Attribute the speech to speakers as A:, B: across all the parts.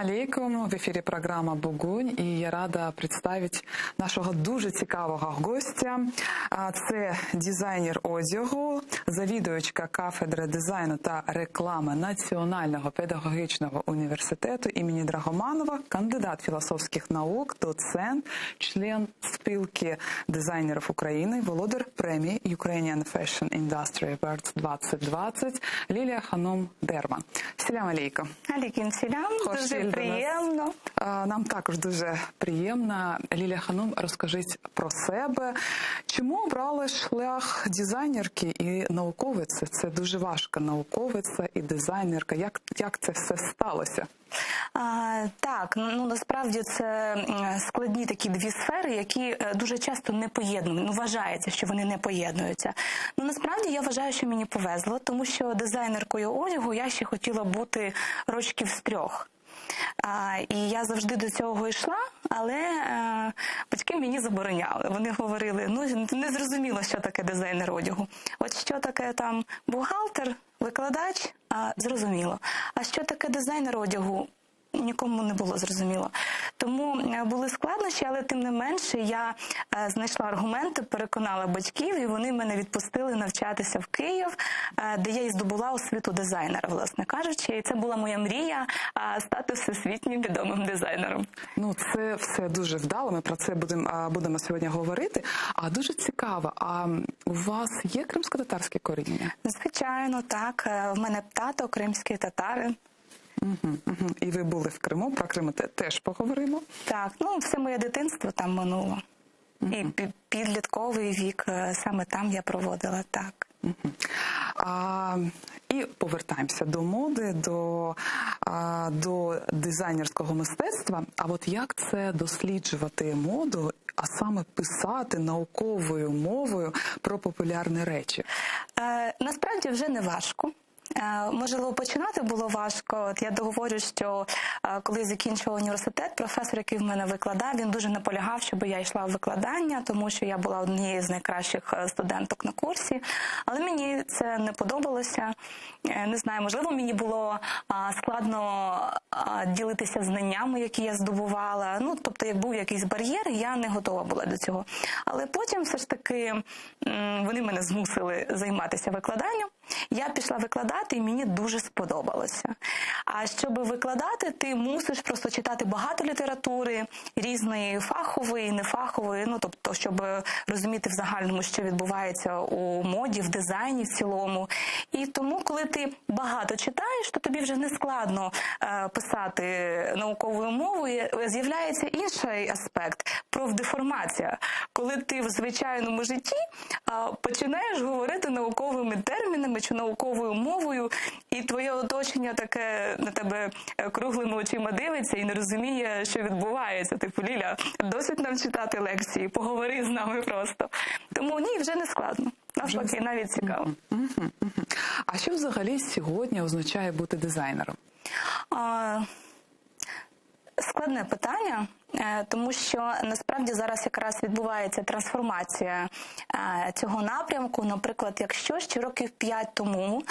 A: алейкум, в ефірі програма «Бугунь», і я рада представити нашого дуже цікавого гостя. Це дизайнер одягу, завідувачка кафедри дизайну та реклами Національного педагогічного університету імені Драгоманова, кандидат філософських наук, доцент, член спілки дизайнерів України, володар премії Ukrainian Fashion Industry Awards 2020 Лілія Ханум Дерман. Селям алейкум.
B: Алейкум селям, дуже приємно.
A: Нам також дуже приємно. Лілія Ханум, розкажіть про себе. Чому обрали шлях дизайнерки і науковиці? Це дуже важко, науковиця і дизайнерка. Як це все сталося?
B: Так, насправді це складні такі дві сфери, які дуже часто не поєднують. Вважається, що вони не поєднуються. Насправді я вважаю, що мені повезло, тому що дизайнеркою одягу я ще хотіла бути років з 3. І я завжди до цього йшла, але батьки мені забороняли. Вони говорили, не зрозуміло, що таке дизайнер одягу. От що таке там бухгалтер, викладач, зрозуміло. А що таке дизайнер одягу? Нікому не було зрозуміло. Тому були складнощі, але тим не менше я знайшла аргументи, переконала батьків, і вони мене відпустили навчатися в Київ, де я і здобула освіту дизайнера, власне кажучи. І це була моя мрія стати всесвітнім відомим дизайнером.
A: Це все дуже вдало, ми про це будемо сьогодні говорити. А дуже цікаво, а у вас є кримсько-татарське коріння?
B: Звичайно, так. В мене тато кримський татарин.
A: І ви були в Криму, про Крим теж поговоримо?
B: Так, все моє дитинство там минуло. І підлітковий вік саме там я проводила, так.
A: І повертаємося до моди, до дизайнерського мистецтва. А от як це досліджувати моду, а саме писати науковою мовою про популярні речі?
B: Насправді вже не важко. Можливо, починати було важко. От я договорю, що коли я закінчувала університет, професор, який в мене викладав, він дуже наполягав, щоб я йшла в викладання, тому що я була однією з найкращих студенток на курсі. Але мені це не подобалося. Не знаю, можливо, мені було складно ділитися знаннями, які я здобувала. Тобто, як був якийсь бар'єр, я не готова була до цього. Але потім все ж таки вони мене змусили займатися викладанням. Я пішла викладати, і мені дуже сподобалося. А щоб викладати, ти мусиш просто читати багато літератури, різної фахової, нефахової, тобто, щоб розуміти в загальному, що відбувається у моді, в дизайні в цілому. І тому, коли ти багато читаєш, то тобі вже не складно писати науковою мовою. З'являється інший аспект – профдеформація. Коли ти в звичайному житті починаєш говорити науковими термінами чи науковою мовою, і твоє оточення таке на тебе круглими очима дивиться і не розуміє, що відбувається. Типу, Ліля, досить нам читати лекції, поговори з нами просто. Тому ні, вже не складно. Навпаки, навіть цікаво.
A: А що взагалі сьогодні означає бути дизайнером?
B: Складне питання, тому що насправді зараз якраз відбувається трансформація цього напрямку. Наприклад, якщо ще років 5 тому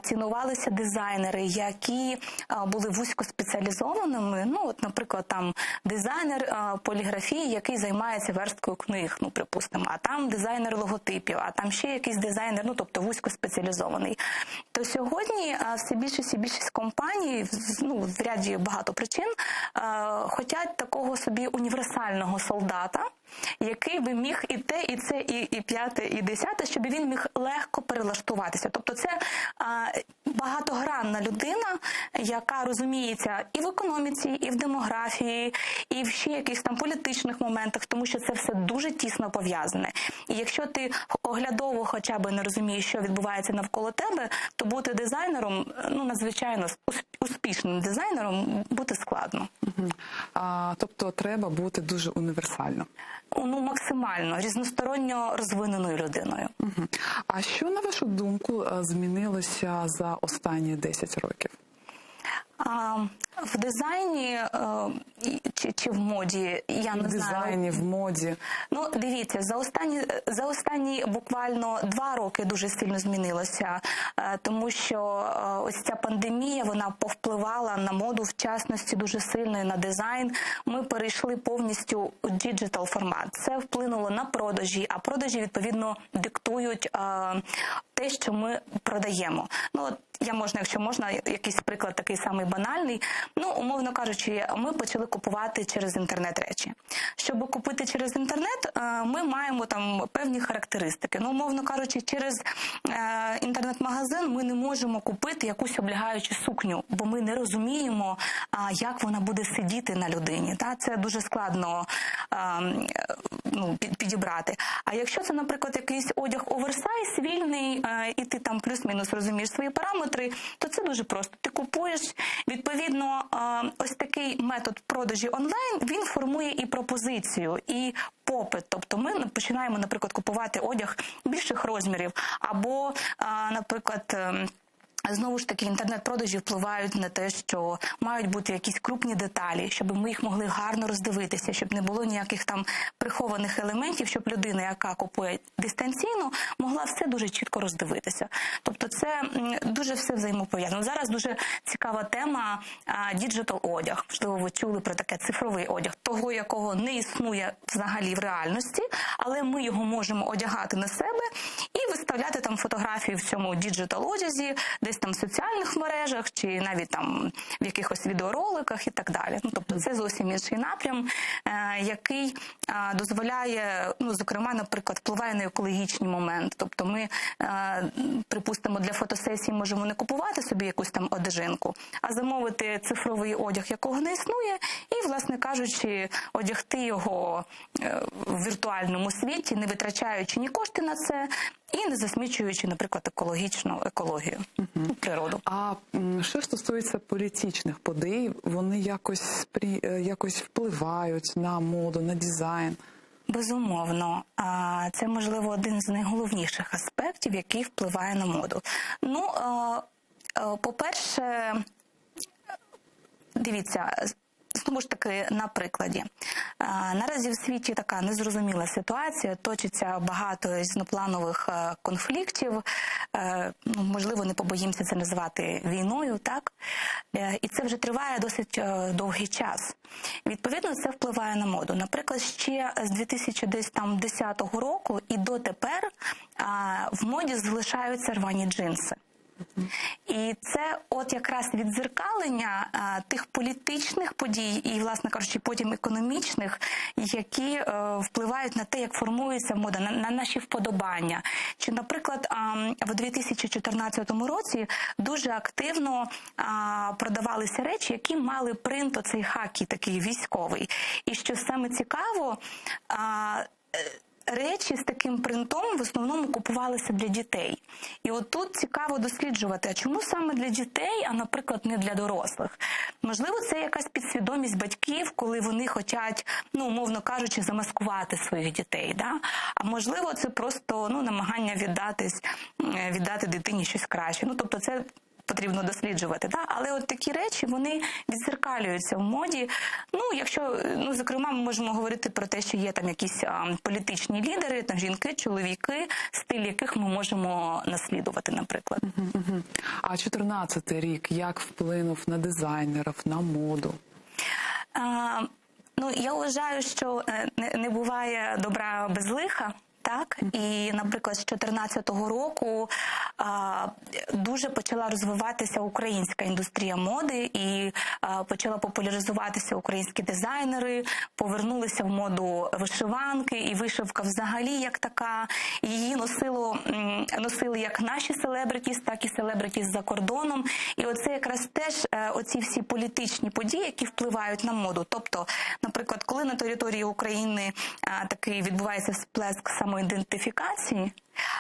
B: цінувалися дизайнери, які були вузькоспеціалізованими, наприклад, там дизайнер поліграфії, який займається версткою книг, припустимо, а там дизайнер логотипів, а там ще якийсь дизайнер, тобто вузькоспеціалізований. То сьогодні все більшість компаній, в ряді багато причин, хочуть такого собі універсального солдата, який би міг і те, і це, і п'яте, і десяте, щоб він міг легко перелаштуватися. Тобто це багатогранна людина, яка розуміється і в економіці, і в демографії, і в ще якихось там політичних моментах, тому що це все дуже тісно пов'язане. І якщо ти оглядово хоча б не розумієш, що відбувається навколо тебе, то бути дизайнером, надзвичайно успішним дизайнером бути складно.
A: Тобто треба бути дуже універсально?
B: Максимально, різносторонньо розвиненою людиною.
A: А що, на вашу думку, змінилося за останні 10 років?
B: В дизайні чи в моді, я не
A: В дизайні, в моді.
B: Ну, дивіться, за останні буквально 2 роки дуже сильно змінилося, тому що ось ця пандемія, вона повпливала на моду, в частності дуже сильно і на дизайн. Ми перейшли повністю у діджитал формат. Це вплинуло на продажі, а продажі, відповідно, диктують те, що ми продаємо. Ну, от якщо можна, якийсь приклад такий самий банальний. Ну, умовно кажучи, ми почали купувати через інтернет речі. Щоб купити через інтернет, ми маємо там певні характеристики. Ну, умовно кажучи, через інтернет-магазин ми не можемо купити якусь облягаючу сукню, бо ми не розуміємо, як вона буде сидіти на людині. Це дуже складно підібрати. А якщо це, наприклад, якийсь одяг оверсайз, вільний, і ти там плюс-мінус розумієш свої параметри, то це дуже просто. Ти купуєш, відповідно, ось такий метод продажі онлайн, він формує і пропозицію, і попит. Тобто ми починаємо, наприклад, купувати одяг більших розмірів, або, наприклад, знову ж таки, інтернет-продажі впливають на те, що мають бути якісь крупні деталі, щоб ми їх могли гарно роздивитися, щоб не було ніяких там прихованих елементів, щоб людина, яка купує дистанційно, могла все дуже чітко роздивитися. Тобто це дуже все взаємопов'язано. Зараз дуже цікава тема діджитал-одяг. Можливо, ви чули про таке цифровий одяг, того, якого не існує взагалі в реальності, але ми його можемо одягати на себе і виставляти там фотографії в цьому діджитал-одязі, десь там в соціальних мережах, чи навіть там в якихось відеороликах і так далі. Ну, тобто це зовсім інший напрям, який дозволяє, зокрема, наприклад, впливає на екологічний момент. Тобто ми, припустимо, для фотосесії можемо не купувати собі якусь там одежинку, а замовити цифровий одяг, якого не існує, і, власне кажучи, одягти його в віртуальному світі, не витрачаючи ні кошти на це, і не засмічуючи, наприклад, екологію, природу.
A: А що стосується політичних подій, вони якось впливають на моду, на дизайн?
B: Безумовно. Це, можливо, один з найголовніших аспектів, який впливає на моду. Ну, по-перше, дивіться, знову ж таки, на прикладі. Наразі в світі така незрозуміла ситуація, точиться багато різнопланових конфліктів, можливо, не побоїмося це називати війною, так? І це вже триває досить довгий час. Відповідно, це впливає на моду. Наприклад, ще з 2010 року і дотепер в моді залишаються рвані джинси. І це от якраз віддзеркалення тих політичних подій і, власне кажучи, потім економічних, які впливають на те, як формується мода, на наші вподобання. Чи, наприклад, в 2014 році дуже активно продавалися речі, які мали принт оцей хакі, такий військовий. І що саме цікаво, речі з таким принтом в основному купувалися для дітей. І от тут цікаво досліджувати, а чому саме для дітей, а, наприклад, не для дорослих? Можливо, це якась підсвідомість батьків, коли вони хочуть, умовно кажучи, замаскувати своїх дітей. Да? А можливо, це просто намагання віддати дитині щось краще. Тобто це потрібно досліджувати, да? Але от такі речі, вони відзеркалюються в моді. Якщо, зокрема, ми можемо говорити про те, що є там якісь політичні лідери, там жінки, чоловіки, стиль яких ми можемо наслідувати, наприклад.
A: А 14-й рік як вплинув на дизайнерів, на моду?
B: Я вважаю, що не буває добра без лиха. Так, і, наприклад, з 2014 року дуже почала розвиватися українська індустрія моди і почала популяризуватися українські дизайнери, повернулися в моду вишиванки, і вишивка взагалі як така. Її носили як наші селебритіс, так і селебритіс за кордоном. І оце якраз теж оці всі політичні події, які впливають на моду. Тобто, наприклад, коли на території України такий відбувається сплеск самоідентифікації,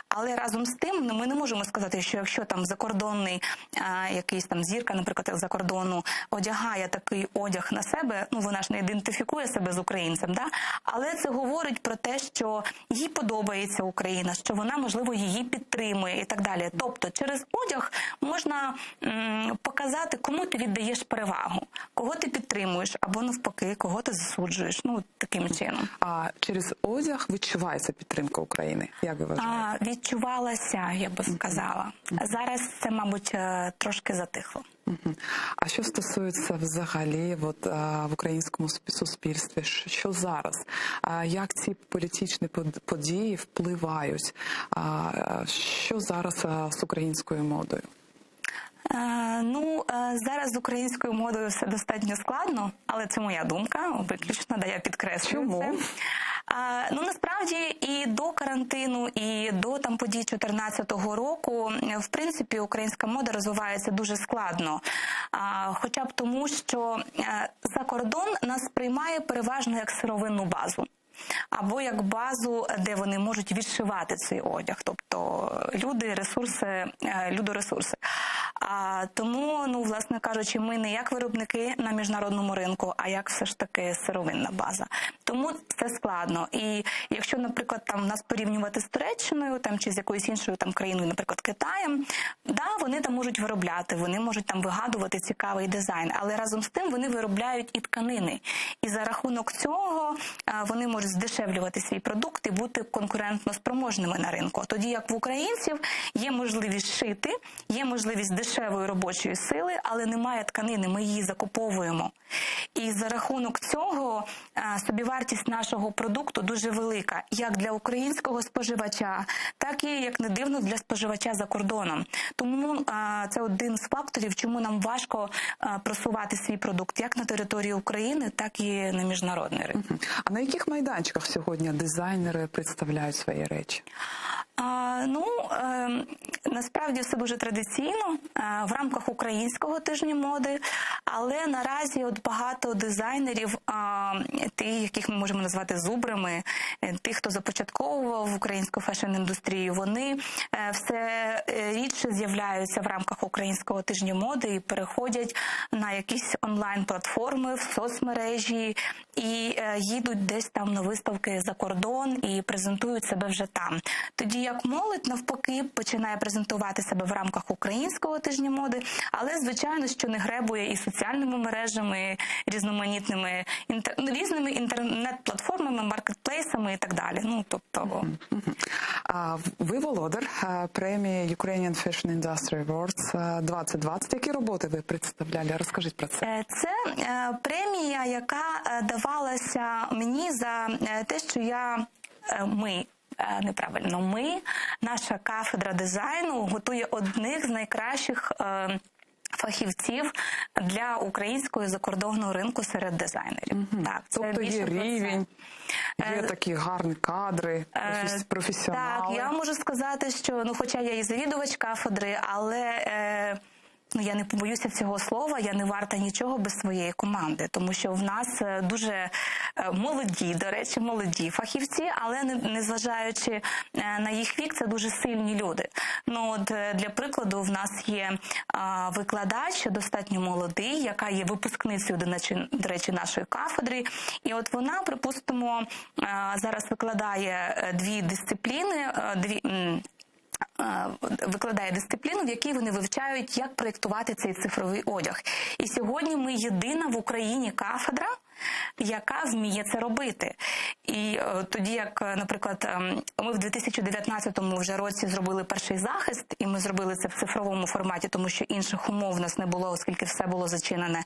B: Але разом з тим ми не можемо сказати, що якщо там закордонний якийсь там зірка, наприклад, за кордону одягає такий одяг на себе, ну вона ж не ідентифікує себе з українцем, да? Але це говорить про те, що їй подобається Україна, що вона, можливо, її підтримує і так далі. Тобто через одяг можна показати, кому ти віддаєш перевагу, кого ти підтримуєш, або навпаки, кого ти засуджуєш, ну таким чином.
A: А через одяг відчувається підтримка України, як ви вважаєте?
B: Відчувалася, я би сказала. Зараз це, мабуть, трошки затихло.
A: А що стосується взагалі в українському суспільстві, що зараз? Як ці політичні події впливають? Що зараз з українською модою?
B: Зараз з українською модою все достатньо складно, але це моя думка, виключно, я підкреслюю це. Насправді і до карантину, і до подій 2014 року, в принципі, українська мода розвивається дуже складно. Хоча б тому, що за кордон нас сприймає переважно як сировинну базу. Або як базу, де вони можуть відшивати цей одяг, тобто людоресурси. Тому, власне кажучи, ми не як виробники на міжнародному ринку, а як все ж таки сировинна база. Тому це складно. І якщо, наприклад, нас порівнювати з Туреччиною чи з якоюсь іншою країною, наприклад, Китаєм, вони там можуть виробляти, вони можуть вигадувати цікавий дизайн, але разом з тим вони виробляють і тканини. І за рахунок цього вони можуть здешевлювати свій продукт і бути конкурентно спроможними на ринку. Тоді як в українців є можливість шити, є можливість дешевої робочої сили, але немає тканини, ми її закуповуємо. І за рахунок цього собівартість нашого продукту дуже велика, як для українського споживача, так і, як не дивно, для споживача за кордоном. Тому це один з факторів, чому нам важко просувати свій продукт як на території України, так і на міжнародний ринок.
A: А на яких майданчиках сьогодні дизайнери представляють свої речі?
B: Насправді все дуже традиційно, в рамках українського тижня моди, але наразі багато дизайнерів, тих, яких ми можемо назвати зубрами, тих, хто започатковував українську фешн-індустрію, вони все рідше з'являються в рамках українського тижня моди і переходять на якісь онлайн-платформи, в соцмережі і їдуть десь на виставки за кордон і презентують себе вже там. Тоді як молодь, навпаки, починає презентувати себе в рамках українського тижня моди, але, звичайно, що не гребує і соціальними мережами, різноманітними різними інтернет-платформами, маркетплейсами і так далі.
A: Ви володар премії Ukrainian Fashion Industry Awards 2020. Які роботи ви представляли? Розкажіть про це.
B: Це премія, яка давалася мені за те, що наша кафедра дизайну готує одних з найкращих фахівців для українського і закордонного ринку серед дизайнерів. Так,
A: тобто є рівень, є такі гарні кадри, професіонали.
B: Так, я можу сказати, що, хоча я і завідувач кафедри, але я не побоюся цього слова, я не варта нічого без своєї команди, тому що в нас дуже молоді фахівці, але незважаючи на їх вік, це дуже сильні люди. Для прикладу, в нас є викладач, достатньо молодий, яка є випускницею, до речі, нашої кафедри, і вона, припустимо, зараз викладає викладає дисципліну, в якій вони вивчають, як проєктувати цей цифровий одяг. І сьогодні ми єдина в Україні кафедра, яка вміє це робити. І тоді, як, наприклад, ми в 2019 вже році зробили перший захист, і ми зробили це в цифровому форматі, тому що інших умов в нас не було, оскільки все було зачинене.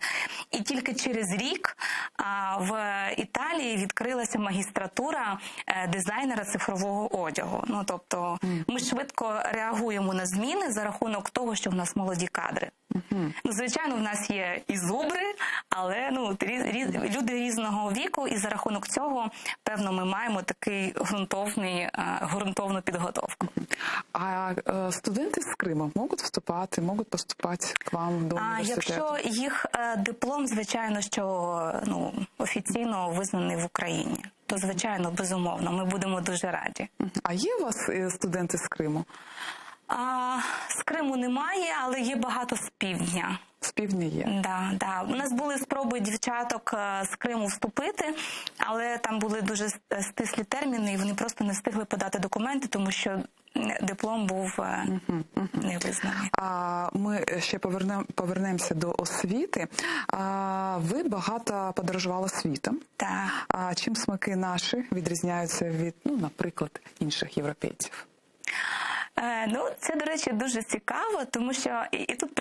B: І тільки через рік в Італії відкрилася магістратура дизайнера цифрового одягу. Тобто ми швидко реагуємо на зміни за рахунок того, що в нас молоді кадри. Звичайно, в нас є і зубри, але люди різного віку, і за рахунок цього, певно, ми маємо такий ґрунтовну підготовку.
A: А студенти з Криму можуть поступати к вам до університету?
B: Якщо їх диплом, звичайно, що офіційно визнаний в Україні. то звичайно, безумовно, ми будемо дуже раді.
A: А є у вас студенти з Криму?
B: З Криму немає, але є багато з півдня.
A: З півдня є?
B: Да. У нас були спроби дівчаток з Криму вступити, але там були дуже стислі терміни, і вони просто не встигли подати документи, тому що диплом був не визнаний.
A: Ми ще повернемося до освіти. Ви багато подорожували світом.
B: Так.
A: Чим смаки наші відрізняються від, наприклад, інших європейців?
B: Це, до речі, дуже цікаво, тому що і тут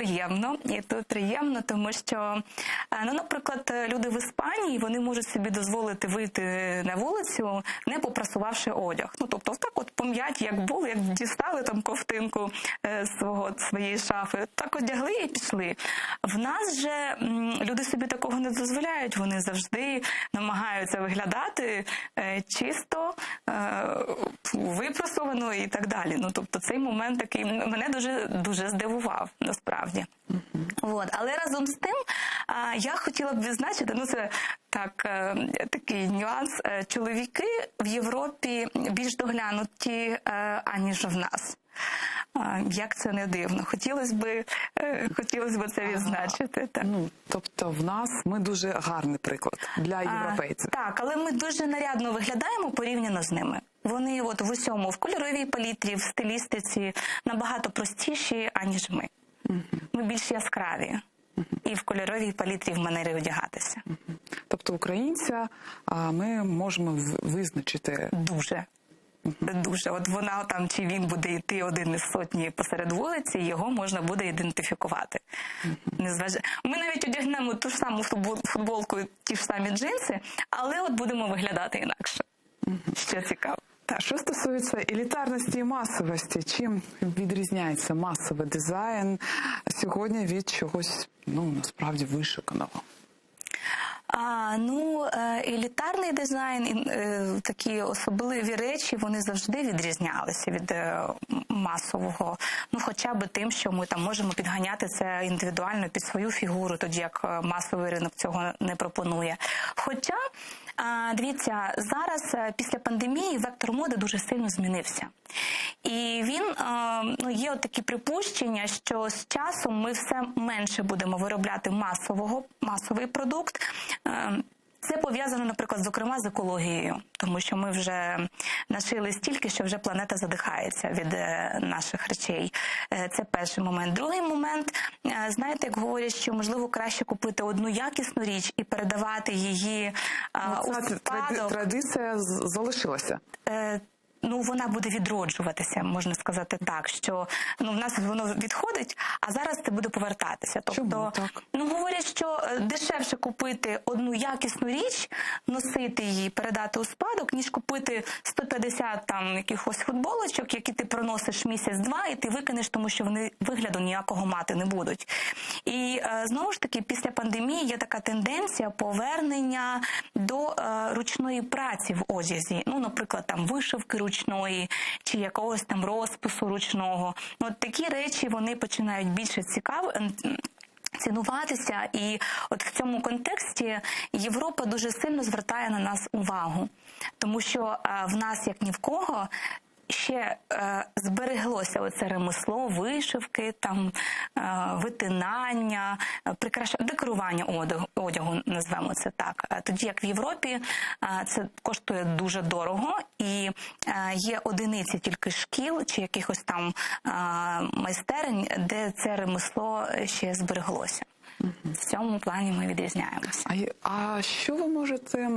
B: приємно, тому що, наприклад, люди в Іспанії, вони можуть собі дозволити вийти на вулицю, не попрасувавши одяг. Тобто, так от пом'ять, як було, як дістали там ковтинку своєї шафи, так одягли і пішли. В нас же люди собі такого не дозволяють, вони завжди намагаються виглядати чисто, випрасовано і так далі. Тобто, цей момент такий мене дуже здивував, насправді. Але разом з тим, я хотіла б відзначити, це такий нюанс, чоловіки в Європі більш доглянуті, аніж в нас. Як це не дивно. Хотілося б це відзначити. Так.
A: Тобто в нас ми дуже гарний приклад для європейців.
B: Так, але ми дуже нарядно виглядаємо порівняно з ними. Вони в усьому, в кольоровій палітрі, в стилістиці набагато простіші, аніж ми. Ми більш яскраві. І в кольоровій палітрі в манері одягатися.
A: Тобто українця ми можемо визначити...
B: Дуже. Вона там, чи він буде йти один із сотні посеред вулиці, його можна буде ідентифікувати. Ми навіть одягнемо ту ж саму футболку, ті ж самі джинси, але будемо виглядати інакше. Що цікаво.
A: Що стосується елітарності і масовості, чим відрізняється масовий дизайн сьогодні від чогось, насправді, вишуканого?
B: Елітарний дизайн, такі особливі речі, вони завжди відрізнялися від масового. Хоча б тим, що ми там можемо підганяти це індивідуально під свою фігуру, тоді як масовий ринок цього не пропонує. Хоча, дивіться, зараз після пандемії вектор моди дуже сильно змінився. І є такі припущення, що з часом ми все менше будемо виробляти масовий продукт. Це пов'язано, наприклад, зокрема з екологією, тому що ми вже нашили стільки, що вже планета задихається від наших речей. Це перший момент. Другий момент, знаєте, як говорять, що можливо краще купити одну якісну річ і передавати її у спадок.
A: Традиція залишилася.
B: Вона буде відроджуватися, можна сказати так, що в нас воно відходить, а зараз це буде повертатися.
A: Чому так?
B: Говорять, що дешевше купити одну якісну річ, носити її, передати у спадок, ніж купити 150 там якихось футболочок, які ти проносиш місяць-два, і ти викинеш, тому що вони вигляду ніякого мати не будуть. І знову ж таки, після пандемії є така тенденція повернення до ручної праці в одязі. Наприклад, там вишивки ручної, чи якогось там розпису ручного. Такі речі, вони починають більше цінуватися, і в цьому контексті Європа дуже сильно звертає на нас увагу, тому що в нас, як ні в кого, ще збереглося оце ремесло, вишивки, там, витинання, декорування одягу, назвемо це так. Тоді як в Європі це коштує дуже дорого, і є одиниці тільки шкіл чи якихось там майстерень, де це ремесло ще збереглося. В цьому плані ми відрізняємося.
A: А що ви можете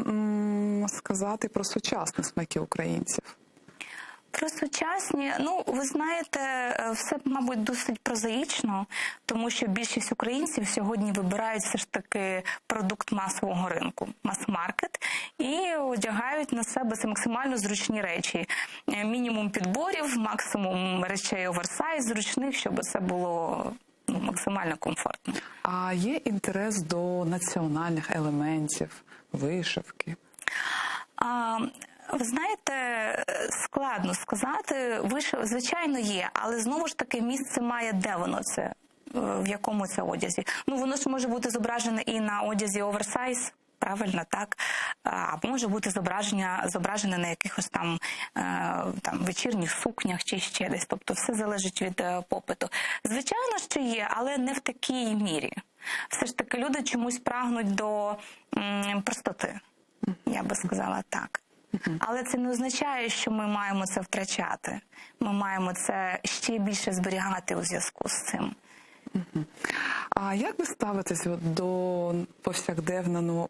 A: сказати про сучасні смаки українців?
B: Про сучасні, ви знаєте, все, мабуть, досить прозаїчно, тому що більшість українців сьогодні вибирають все ж таки продукт масового ринку, мас-маркет, і одягають на себе це максимально зручні речі. Мінімум підборів, максимум речей оверсайз, зручних, щоб це було максимально комфортно.
A: А є інтерес до національних елементів, вишивки?
B: Ви знаєте, складно сказати. Звичайно, є, але знову ж таки місце має, де воно це, в якому це одязі. Воно ж може бути зображене і на одязі оверсайз, правильно, так, або може бути зображене на якихось там вечірніх сукнях чи ще десь. Тобто все залежить від попиту. Звичайно, що є, але не в такій мірі. Все ж таки люди чомусь прагнуть до простоти, я би сказала так. Але це не означає, що ми маємо це втрачати. Ми маємо це ще більше зберігати у зв'язку з цим.
A: А як ви ставитесь до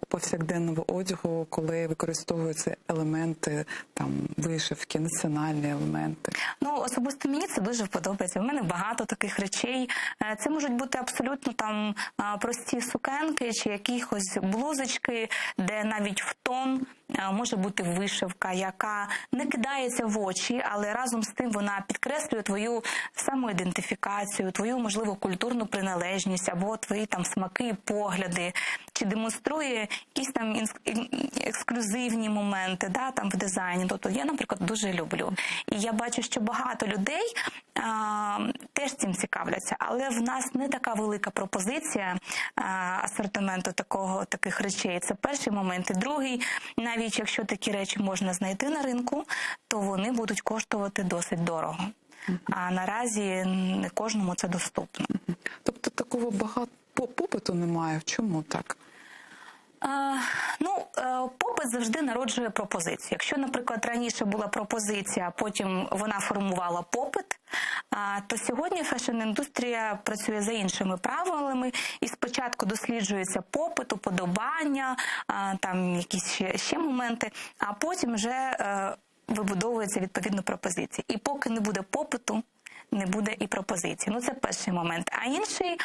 A: повсякденного одягу, коли використовуються елементи, вишивки, національні елементи?
B: Ну, особисто мені це дуже подобається. У мене багато таких речей. Це можуть бути абсолютно прості сукенки чи якісь блузочки, де навіть в тон може бути вишивка, яка не кидається в очі, але разом з тим вона підкреслює твою самоідентифікацію, твою, можливо, культурну приналежність або твої смаки і погляди, чи демонструє якісь ексклюзивні моменти в дизайні. Тобто я, наприклад, дуже люблю. І я бачу, що багато людей теж цим цікавляться, але в нас не така велика пропозиція асортименту таких речей. Це перший момент. І другий, навіть якщо такі речі можна знайти на ринку, то вони будуть коштувати досить дорого. А наразі не кожному це доступно.
A: Тобто такого багато попиту немає? Чому так?
B: Попит завжди народжує пропозицію. Якщо, наприклад, раніше була пропозиція, а потім вона формувала попит, то сьогодні фешн-індустрія працює за іншими правилами, і спочатку досліджується попит, уподобання, якісь ще моменти, а потім вже вибудовується відповідно пропозиція. І поки не буде попиту, не буде і пропозиції. Це перший момент. А інший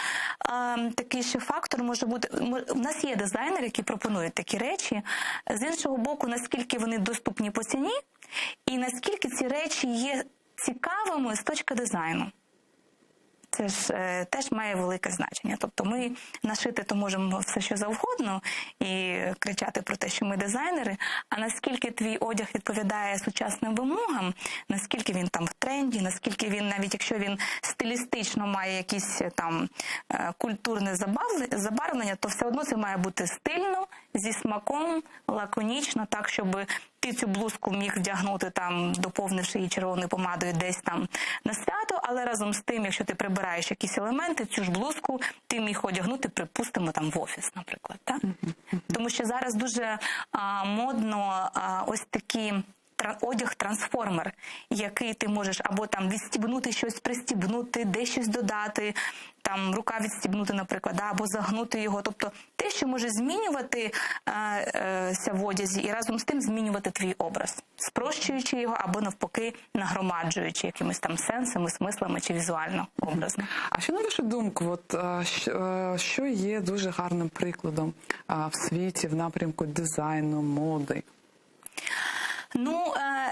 B: такий ще фактор може бути... У нас є дизайнери, які пропонують такі речі. З іншого боку, наскільки вони доступні по ціні, і наскільки ці речі є цікавими з точки дизайну. Це ж теж має велике значення. Тобто ми нашити то можемо все, що завгодно, і кричати про те, що ми дизайнери, а наскільки твій одяг відповідає сучасним вимогам, наскільки він в тренді, наскільки він, навіть якщо він стилістично має якісь культурне забарвлення, то все одно це має бути стильно, зі смаком, лаконічно, так, щоб ти цю блузку міг вдягнути, доповнивши її червоною помадою десь на свято, але разом з тим, якщо ти прибираєш якісь елементи, цю ж блузку ти міг одягнути, припустимо, в офіс, наприклад. Так? Тому що зараз дуже модно ось такі одяг-трансформер, який ти можеш або відстібнути щось, пристібнути, десь щось додати, рука відстібнути, наприклад, або загнути його. Тобто те, що може змінюватися в одязі і разом з тим змінювати твій образ, спрощуючи його або навпаки нагромаджуючи якимись сенсами, смислами чи візуально образно.
A: А що, на вашу думку, що є дуже гарним прикладом в світі в напрямку дизайну, моди?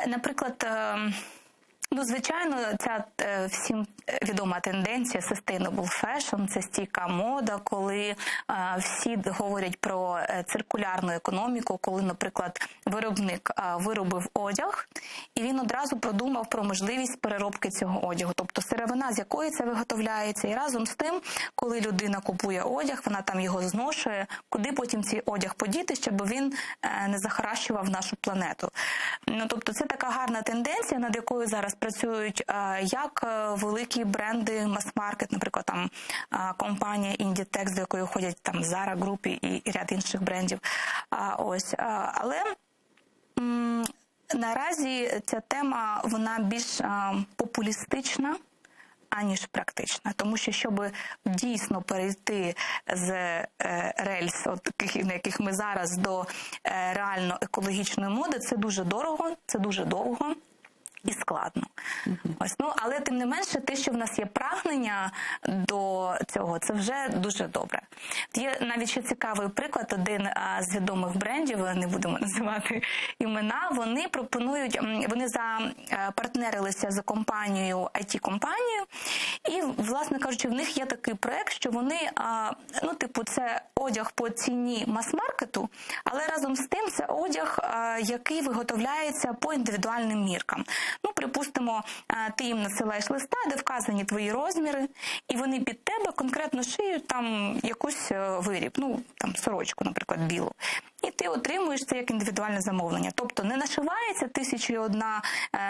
B: Наприклад, звичайно, ця всім відома тенденція sustainable fashion – це стійка мода, коли всі говорять про циркулярну економіку, коли, наприклад, виробник виробив одяг, і він одразу продумав про можливість переробки цього одягу. Тобто сировина, з якої це виготовляється, і разом з тим, коли людина купує одяг, вона його зношує, куди потім цей одяг подіти, щоб він не захаращував нашу планету. Тобто це така гарна тенденція, над якою зараз працюють як великі бренди, мас-маркет, наприклад, компанія Inditex, до якої ходять Zara Group і ряд інших брендів. Але наразі ця тема, вона більш популістична, аніж практична. Тому що, щоб дійсно перейти з рельс, на яких ми зараз, до реально екологічної моди, це дуже дорого, це дуже довго і складно. Але тим не менше, те, що в нас є прагнення до цього, це вже дуже добре. Є навіть ще цікавий приклад, один з відомих брендів, не будемо називати імена, вони пропонують, вони запартнерилися з компанією, IT-компанією, і, власне кажучи, в них є такий проект, що вони, це одяг по ціні мас-маркету, але разом з тим це одяг, який виготовляється по індивідуальним міркам. Припустимо, ти їм насилаєш листа, де вказані твої розміри, і вони під тебе конкретно шиють там якусь виріб, ну там сорочку, наприклад, білу. І ти отримуєш це як індивідуальне замовлення. Тобто не нашивається 1001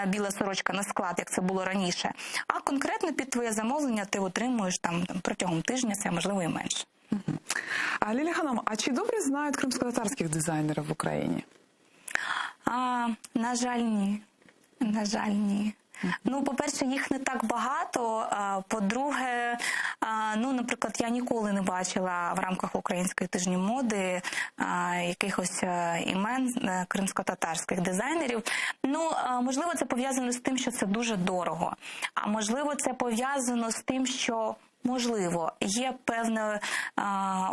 B: біла сорочка на склад, як це було раніше, а конкретно під твоє замовлення ти отримуєш там протягом тижня, це можливо і менше.
A: А Лілія Ханом, а чи добре знають кримськотатарських дизайнерів в Україні?
B: На жаль, ні. На жаль, ні. Ну, по-перше, їх не так багато. По-друге, ну, наприклад, я ніколи не бачила в рамках Української тижні моди якихось імен кримськотатарських дизайнерів. Ну, можливо, це пов'язано з тим, що це дуже дорого. А можливо, це пов'язано з тим, що можливо, є певне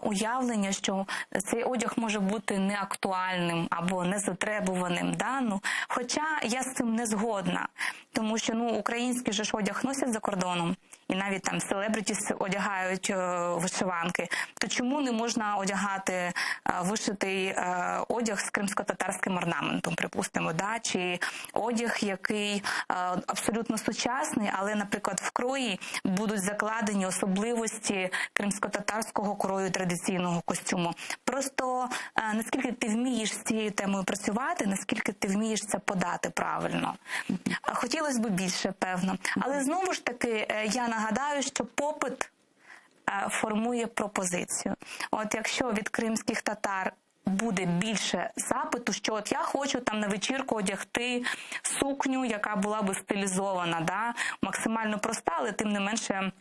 B: уявлення, що цей одяг може бути неактуальним або незатребуваним. Да? Ну, хоча я з цим не згодна, тому що український же ж одяг носять за кордоном, і навіть там селебритіс одягають вишиванки, то чому не можна одягати вишитий одяг з кримськотатарським орнаментом, припустимо, да? Чи одяг, який абсолютно сучасний, але, наприклад, в крої будуть закладені особливості кримськотатарського крою традиційного костюму. Просто наскільки ти вмієш з цією темою працювати, наскільки ти вмієш це подати правильно. Хотілося б більше, певно. Але знову ж таки, я нагадаю, що попит формує пропозицію. От якщо від кримських татар буде більше запиту, що от я хочу там на вечірку одягти сукню, яка була би стилізована, да? Максимально проста, але тим не менше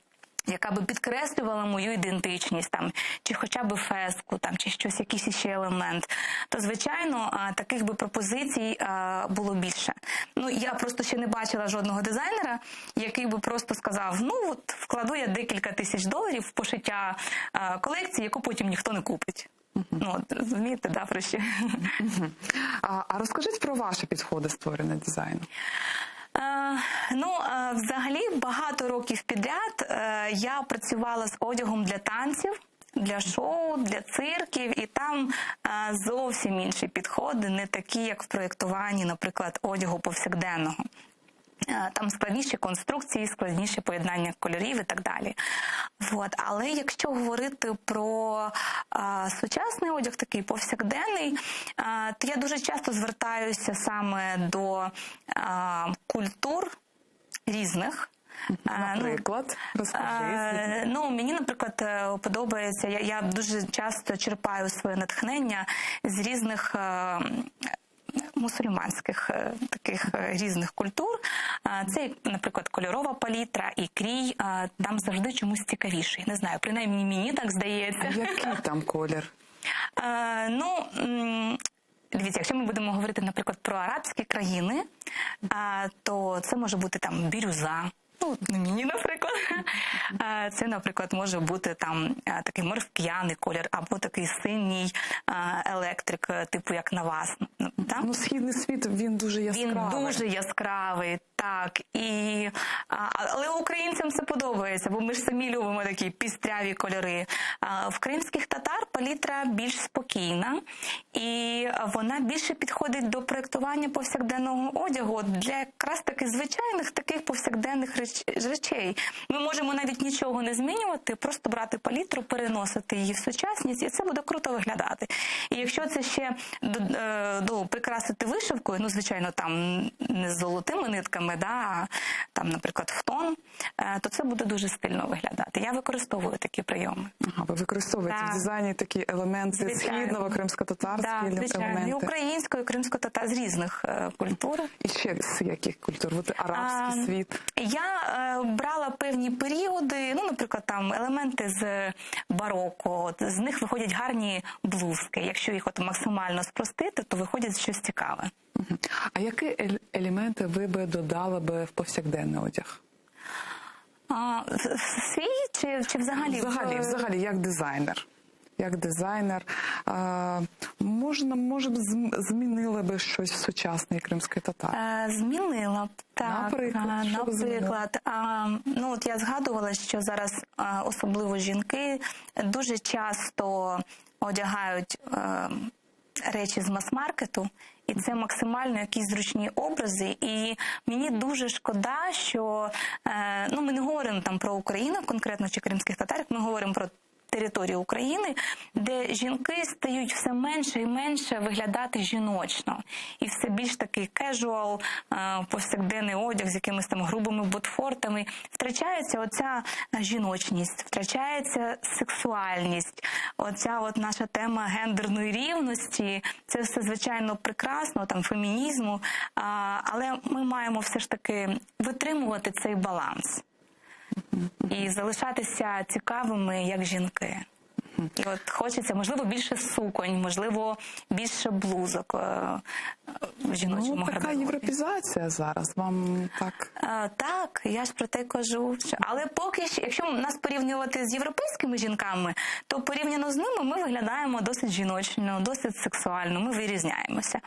B: яка би підкреслювала мою ідентичність, там, чи хоча б феску, там, чи щось, якийсь іще елемент, то, звичайно, таких би пропозицій було більше. Ну, я просто ще не бачила жодного дизайнера, який би просто сказав, ну, от, вкладу я декілька тисяч доларів в пошиття колекції, яку потім ніхто не купить. Ну, от, розумієте, да, про що?
A: А розкажіть про ваші підходи створення дизайну.
B: Взагалі, багато років підряд я працювала з одягом для танців, для шоу, для цирків, і там зовсім інші підходи, не такі, як в проєктуванні, наприклад, одягу повсякденного. Там складніші конструкції, складніше поєднання кольорів і так далі. От. Але якщо говорити про сучасний одяг, такий повсякденний, то я дуже часто звертаюся саме до культур різних.
A: Наприклад, розкажіть.
B: Мені, наприклад, подобається, я дуже часто черпаю своє натхнення з різних мусульманських таких різних культур. Це, наприклад, кольорова палітра і крій там завжди чомусь цікавіший. Не знаю, принаймні мені так здається.
A: А який там колір?
B: Дивіться, якщо ми будемо говорити, наприклад, про арабські країни, то це може бути там бірюза. Ну, мені, наприклад. Це, наприклад, може бути там такий морф'яний колір, або такий синій електрик, типу як на вас.
A: Ну, східний світ, він дуже яскравий.
B: Він дуже яскравий, так. Але українцям це подобається, бо ми ж самі любимо такі пістряві кольори. В кримських татар палітра більш спокійна, і вона більше підходить до проєктування повсякденного одягу для якраз таки звичайних таких повсякденних речей. Ми можемо навіть нічого не змінювати, просто брати палітру, переносити її в сучасність, і це буде круто виглядати. І якщо це ще прикрасити вишивкою, ну, звичайно, там не з золотими нитками, да, а там, наприклад, в тон, то це буде дуже стильно виглядати. Я використовую такі прийоми.
A: Ага, ви використовуєте в дизайні такі елементи східного, кримськотатарські елементи?
B: І української, і кримськотатар, з різних культур.
A: І ще з яких культур? Вот арабський світ?
B: Я брала певні періоди, ну, наприклад, там елементи з бароко, з них виходять гарні блузки. Якщо їх максимально спростити, то виходить щось цікаве.
A: А які елементи ви би додали би в повсякденний одяг?
B: Свій чи взагалі?
A: Взагалі, як дизайнер. Як дизайнер, може б, змінили би щось в сучасний кримський татар?
B: Змінила б, так.
A: Наприклад.
B: От я згадувала, що зараз особливо жінки дуже часто одягають речі з мас-маркету, і це максимально якісь зручні образи. І мені дуже шкода, що ми не говоримо там про Україну конкретно чи кримських татар, ми говоримо про територію України, де жінки стають все менше і менше виглядати жіночно. І все більш такий кежуал, повсякденний одяг з якимись там грубими ботфортами. Втрачається оця жіночність, втрачається сексуальність, оця от наша тема гендерної рівності. Це все, звичайно, прекрасно, там, фемінізму, але ми маємо все ж таки витримувати цей баланс. І залишатися цікавими, як жінки. І от хочеться, можливо, більше суконь, можливо, більше блузок в жіночому
A: така
B: гардеробі.
A: європізація зараз, вам так?
B: Так, я ж про те кажу. Але поки що, якщо нас порівнювати з європейськими жінками, то порівняно з ними ми виглядаємо досить жіночно, досить сексуально, ми вирізняємося.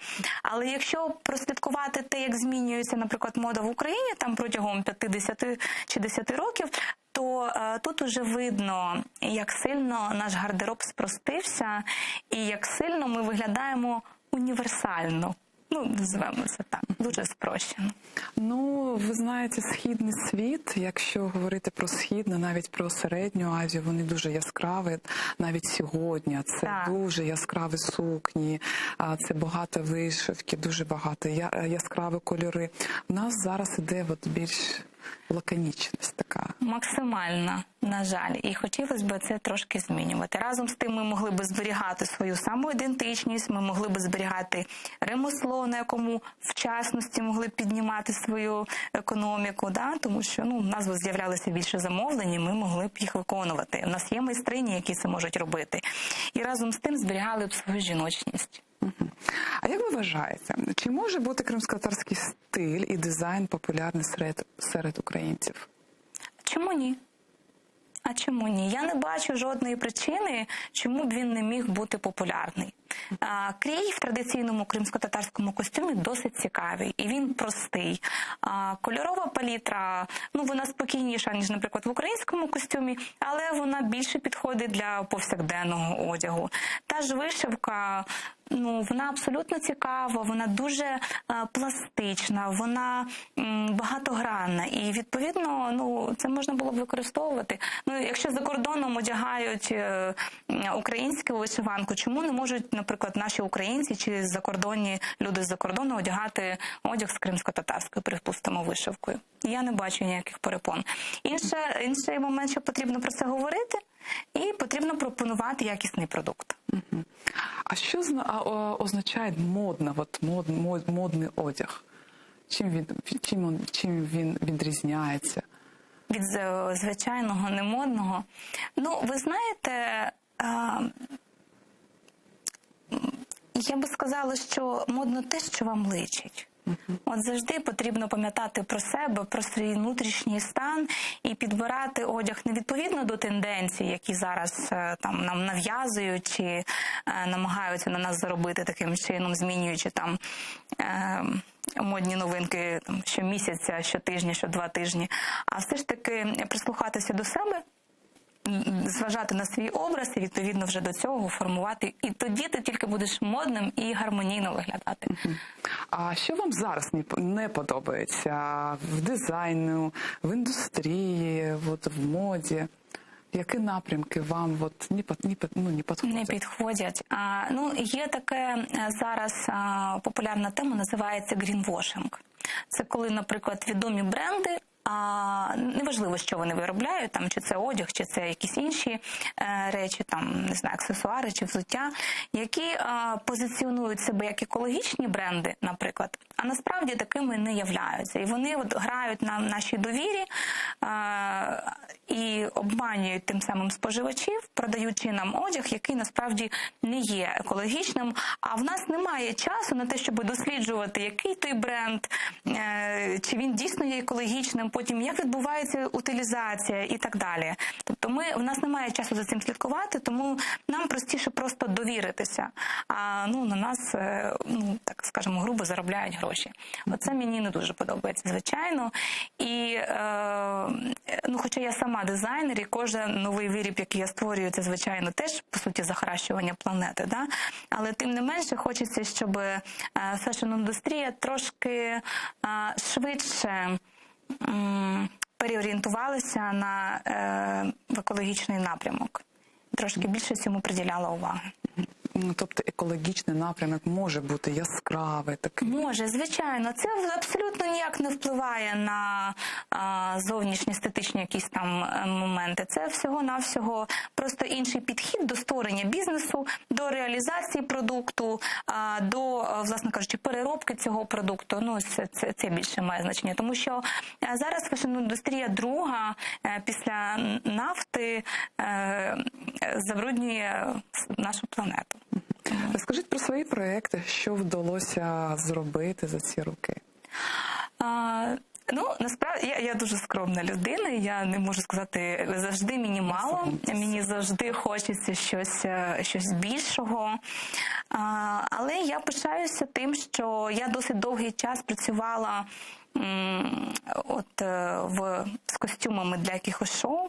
B: Але якщо прослідкувати те, як змінюється, наприклад, мода в Україні там протягом 50 чи 10 років, то тут уже видно, як сильно наш гардероб спростився і як сильно ми виглядаємо універсально. Називаємо це так, дуже спрощено.
A: Ви знаєте, Східний світ, якщо говорити про Східну, навіть про Середню Азію, вони дуже яскраві, навіть сьогодні. Це
B: Так.
A: дуже яскраві сукні, це багато вишивки, дуже багато яскраві кольори. У нас зараз іде більш лаконічність така.
B: Максимально, на жаль. І хотілося б це трошки змінювати. Разом з тим ми могли б зберігати свою самоідентичність, ми могли б зберігати ремесло, на якому в частності могли б піднімати свою економіку, тому що у нас з'являлося більше замовлень, і ми могли б їх виконувати. У нас є майстрині, які це можуть робити. І разом з тим зберігали б свою жіночність.
A: А як ви вважаєте, чи може бути кримськотатарський стиль і дизайн популярний серед українців?
B: Чому ні? А чому ні? Я не бачу жодної причини, чому б він не міг бути популярний. Крій в традиційному кримсько-татарському костюмі досить цікавий, і він простий. Кольорова палітра, вона спокійніша, ніж, наприклад, в українському костюмі, але вона більше підходить для повсякденного одягу. Та ж вишивка, вона абсолютно цікава, вона дуже пластична, вона багатогранна. І, відповідно, це можна було б використовувати. Якщо за кордоном одягають українську вишиванку, чому не можуть, наприклад, наші українці чи закордонні люди з-за кордону одягати одяг з кримсько-татарською, припустимо, вишивкою? Я не бачу ніяких перепон. Інший момент, що потрібно про це говорити, і потрібно пропонувати якісний продукт.
A: А що означає модний одяг? Чим він відрізняється?
B: Від звичайного, немодного? Ви знаєте, я би сказала, що модно те, що вам личить. От завжди потрібно пам'ятати про себе, про свій внутрішній стан і підбирати одяг не відповідно до тенденцій, які зараз нам нав'язують чи намагаються на нас заробити таким чином, змінюючи модні новинки щомісяця, щотижня, щодва тижні, а все ж таки прислухатися до себе, зважати на свій образ і, відповідно, вже до цього формувати. І тоді ти тільки будеш модним і гармонійно виглядати.
A: А що вам зараз не подобається в дизайну, в індустрії, в моді? Які напрямки вам не підходять?
B: Не підходять. Є таке зараз популярна тема, називається грінвошинг. Це коли, наприклад, відомі бренди, неважливо, що вони виробляють, чи це одяг, чи це якісь інші речі, аксесуари чи взуття, які позиціонують себе як екологічні бренди, наприклад, а насправді такими не являються. І вони грають на нашій довірі і обманюють тим самим споживачів, продаючи нам одяг, який насправді не є екологічним, а в нас немає часу на те, щоб досліджувати, який той бренд, чи він дійсно є екологічним. потім як відбувається утилізація і так далі. Тобто в нас немає часу за цим слідкувати, тому нам простіше просто довіритися. А на нас, так скажемо, грубо заробляють гроші. Оце мені не дуже подобається, звичайно. І хоча я сама дизайнер, і кожен новий виріб, який я створюю, це, звичайно, теж, по суті, захаращування планети. Да? Але тим не менше хочеться, щоб фешн-індустрія трошки швидше переорієнтувалася в екологічний напрямок. Трошки більше цьому приділяла уваги.
A: Тобто екологічний напрямок може бути яскравий такий?
B: Може, звичайно. Це абсолютно ніяк не впливає на зовнішні естетичні якісь там моменти. Це всього-навсього просто інший підхід до створення бізнесу, до реалізації продукту, до, власне кажучи, переробки цього продукту. Це більше має значення. Тому що зараз фешн-індустрія друга після нафти забруднює нашу планету.
A: Розкажіть про свої проекти, що вдалося зробити за ці роки?
B: Насправді, я дуже скромна людина, я не можу сказати, завжди мені мало, мені завжди хочеться щось більшого. Але я пишаюся тим, що я досить довгий час працювала з костюмами для якихось шоу.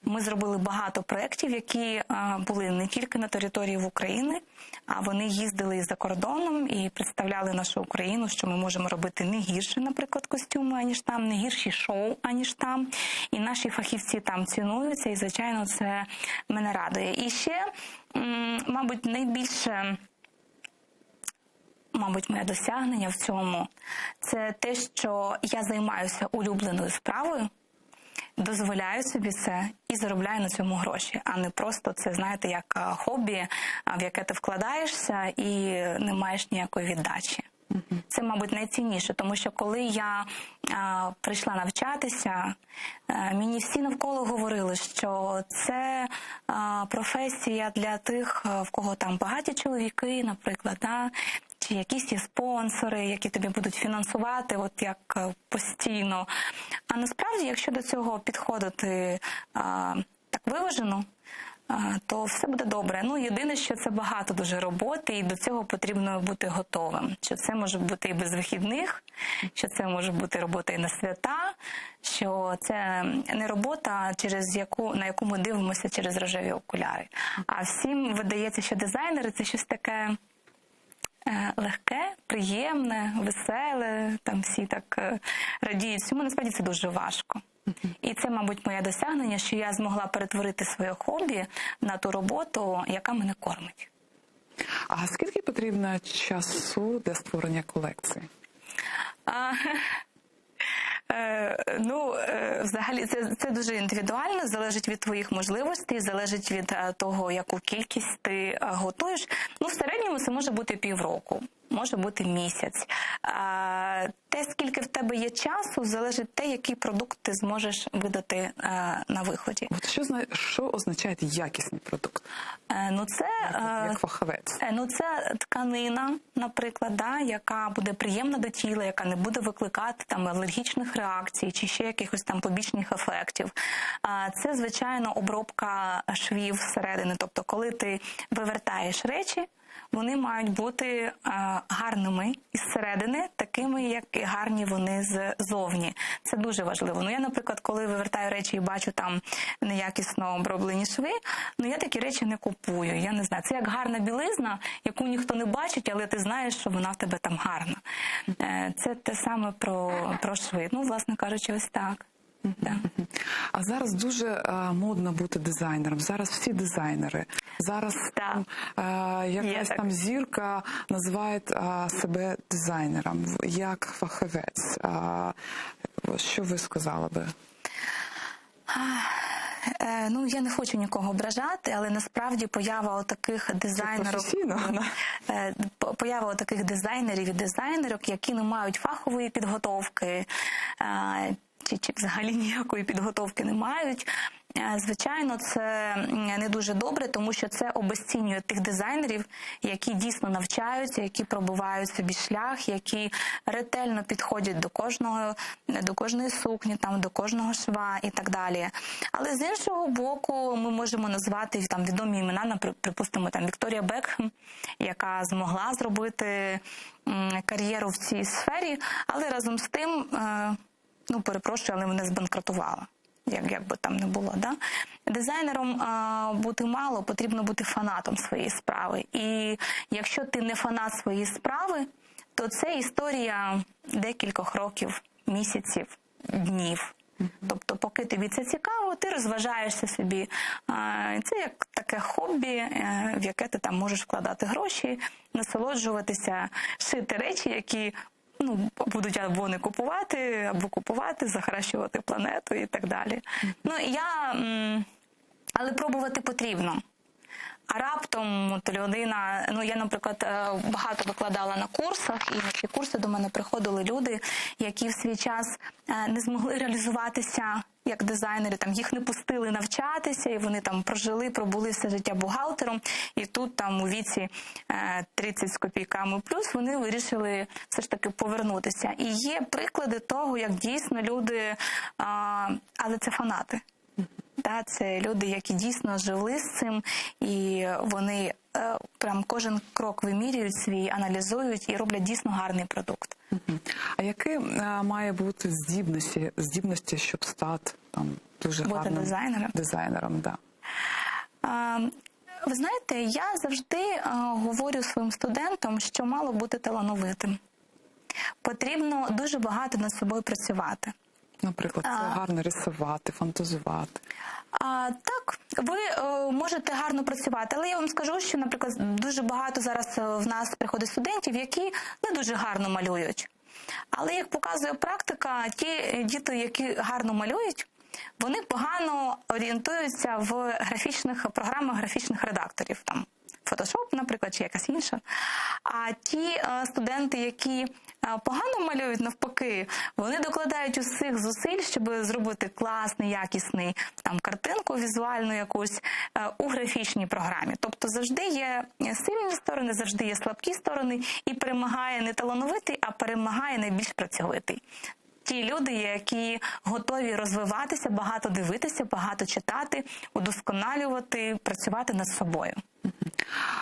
B: Ми зробили багато проєктів, які були не тільки на території України, а вони їздили і за кордоном і представляли нашу Україну, що ми можемо робити не гірше, наприклад, костюми, аніж там, не гірші шоу, аніж там. І наші фахівці там цінуються, і, звичайно, це мене радує. І ще, мабуть, моє досягнення в цьому – це те, що я займаюся улюбленою справою, дозволяю собі це і заробляю на цьому гроші, а не просто це, знаєте, як хобі, в яке ти вкладаєшся і не маєш ніякої віддачі. Це, мабуть, найцінніше, тому що коли я прийшла навчатися, мені всі навколо говорили, що це професія для тих, в кого там багаті чоловіки, наприклад, чи якісь є спонсори, які тобі будуть фінансувати, от як постійно. А насправді, якщо до цього підходити так виважено, то все буде добре. Єдине, що це багато дуже роботи, і до цього потрібно бути готовим. Що це може бути і без вихідних, що це може бути робота і на свята, що це не робота, на яку ми дивимося через рожеві окуляри. А всім видається, що дизайнери – це щось таке легке, приємне, веселе, там всі так радіють всьому. Насправді це дуже важко. І це, мабуть, моє досягнення, що я змогла перетворити своє хобі на ту роботу, яка мене кормить.
A: А скільки потрібно часу для створення колекції?
B: Взагалі, це дуже індивідуально, залежить від твоїх можливостей, залежить від того, яку кількість ти готуєш. В середньому це може бути півроку, може бути місяць. Те, скільки в тебе є часу, залежить те, який продукт ти зможеш видати на виході.
A: Що означає якісний продукт?
B: Як
A: фахівець.
B: Це тканина, наприклад, яка буде приємна до тіла, яка не буде викликати там алергічних реакцій чи ще якихось там побічних ефектів. Це, звичайно, обробка швів зсередини. Тобто, коли ти вивертаєш речі, вони мають бути гарними ізсередини, такими, як і гарні вони ззовні. Це дуже важливо. Я, наприклад, коли вивертаю речі і бачу там неякісно оброблені шви, я такі речі не купую. Я не знаю. Це як гарна білизна, яку ніхто не бачить, але ти знаєш, що вона в тебе там гарна. Це те саме про шви. Власне кажучи, ось так. Да.
A: А зараз дуже модно бути дизайнером. Зараз всі дизайнери. Зараз якась там зірка називає себе дизайнером. Як фахівець. Що ви сказали би?
B: Я не хочу нікого ображати, але насправді поява таких дизайнерів і дизайнерок, які не мають фахової підготовки, чи взагалі ніякої підготовки не мають, звичайно, це не дуже добре, тому що це обесцінює тих дизайнерів, які дійсно навчаються, які пробивають собі шлях, які ретельно підходять до кожної сукні, там, до кожного шва і так далі. Але з іншого боку, ми можемо назвати там відомі імена, припустимо, там Вікторія Бекхем, яка змогла зробити кар'єру в цій сфері, але разом з тим, перепрошую, але вона збанкрутувала. Як би там не було, да? Дизайнером бути мало, потрібно бути фанатом своєї справи. І якщо ти не фанат своєї справи, то це історія декількох років, місяців, днів. Тобто, поки тобі це цікаво, ти розважаєшся собі. Це як таке хобі, в яке ти там можеш вкладати гроші, насолоджуватися, шити речі, які будуть або не купувати, або купувати, захаращувати планету і так далі. Але пробувати потрібно. А раптом людина, я, наприклад, багато викладала на курсах, і на ці курси до мене приходили люди, які в свій час не змогли реалізуватися як дизайнери, там їх не пустили навчатися, і вони там пробули все життя бухгалтером, і тут там у віці 30 з копійками плюс вони вирішили все ж таки повернутися. І є приклади того, як дійсно люди, але це фанати. Це люди, які дійсно жили з цим, і вони прям кожен крок вимірюють свій, аналізують і роблять дійсно гарний продукт.
A: А які має бути здібності, щоб стати дуже гарним дизайнером? Да.
B: Ви знаєте, я завжди говорю своїм студентам, що мало бути талановитим. Потрібно дуже багато над собою працювати.
A: Наприклад, це гарно рисувати, фантазувати.
B: Так, ви можете гарно працювати, але я вам скажу, що, наприклад, дуже багато зараз в нас приходить студентів, які не дуже гарно малюють. Але, як показує практика, ті діти, які гарно малюють, вони погано орієнтуються в графічних програмах графічних редакторів, там Photoshop, наприклад, чи якась інша. А ті студенти, які погано малюють, навпаки, вони докладають усіх зусиль, щоб зробити класний, якісний картинку візуальну якусь у графічній програмі. Тобто завжди є сильні сторони, завжди є слабкі сторони, і перемагає не талановитий, а перемагає найбільш працьовитий. Ті люди, які готові розвиватися, багато дивитися, багато читати, удосконалювати, працювати над собою.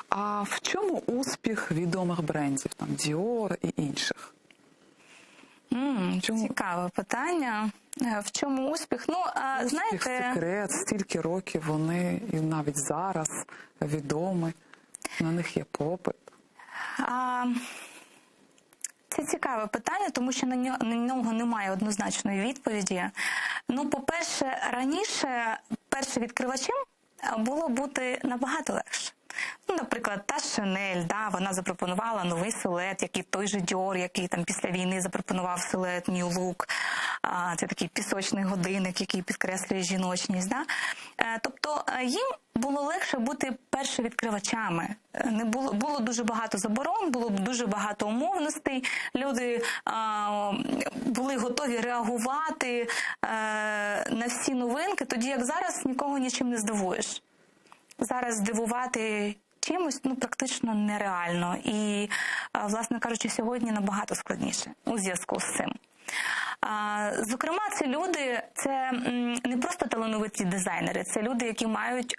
A: А в чому успіх відомих брендів, там Dior і інших?
B: Цікаве питання. В чому успіх? Знаєте,
A: секрет, стільки років вони і навіть зараз відомі, на них є попит.
B: Це цікаве питання, тому що на нього немає однозначної відповіді. По-перше, раніше першим відкривачем було бути набагато легше. Наприклад, та Шанель, вона запропонувала новий силует, який той же Dior, який там після війни запропонував силует New Look. Це такий пісочний годинник, який підкреслює жіночність. Тобто їм було легше бути першовідкривачами. Було дуже багато заборон, було дуже багато умовностей. Люди були готові реагувати на всі новинки, тоді як зараз нікого нічим не здивуєш. Зараз здивувати чимось практично нереально. І, власне кажучи, сьогодні набагато складніше у зв'язку з цим. Зокрема, ці люди – це не просто талановиті дизайнери, це люди, які мають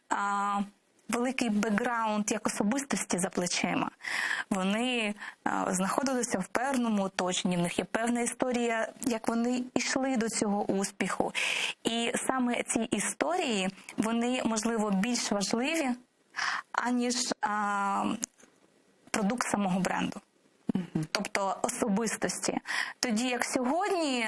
B: великий бекграунд як особистості за плечима. Вони знаходилися в певному оточенні, в них є певна історія, як вони йшли до цього успіху. І саме ці історії, вони, можливо, більш важливі, аніж продукт самого бренду. Тобто особистості. Тоді, як сьогодні,